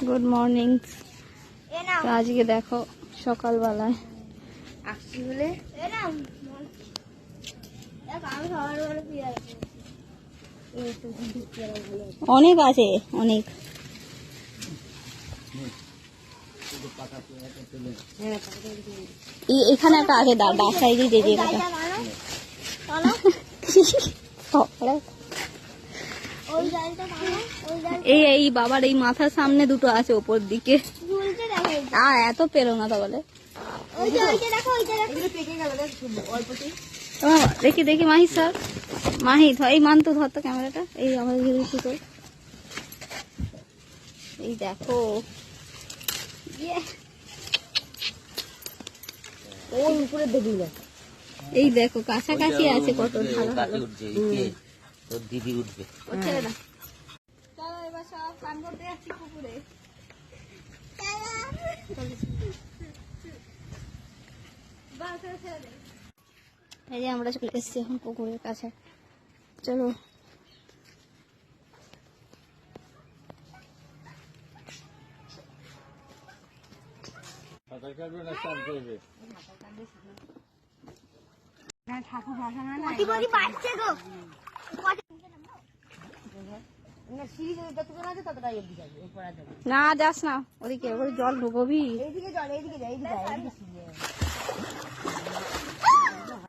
Good morning. আজকে দেখো সকালবেলায় আসছি বলে অনেক আছে, অনেক। এখানে একটা আছে বাসায় দিয়ে এই বাবার এই মাথার সামনে দুটো আছে ওপর দিকে। এত পেরো না তাহলে। দেখি দেখি মাহি স্যার, মাহি এই মান তো ধরতো ক্যামেরাটা, এই আমাদের ঘিরে এই দেখো ওর উপরে দেখি না, এই দেখো কাছাকাছি আছে কত দিদি উঠবে। চলো এবার সব স্নান করতে যাচ্ছি পুকুরে। এই যে আমরা চলে এসেছি এখন পুকুরের কাছে, চলো। না যাস না ওদিকে, ওই জল ঢুকবি।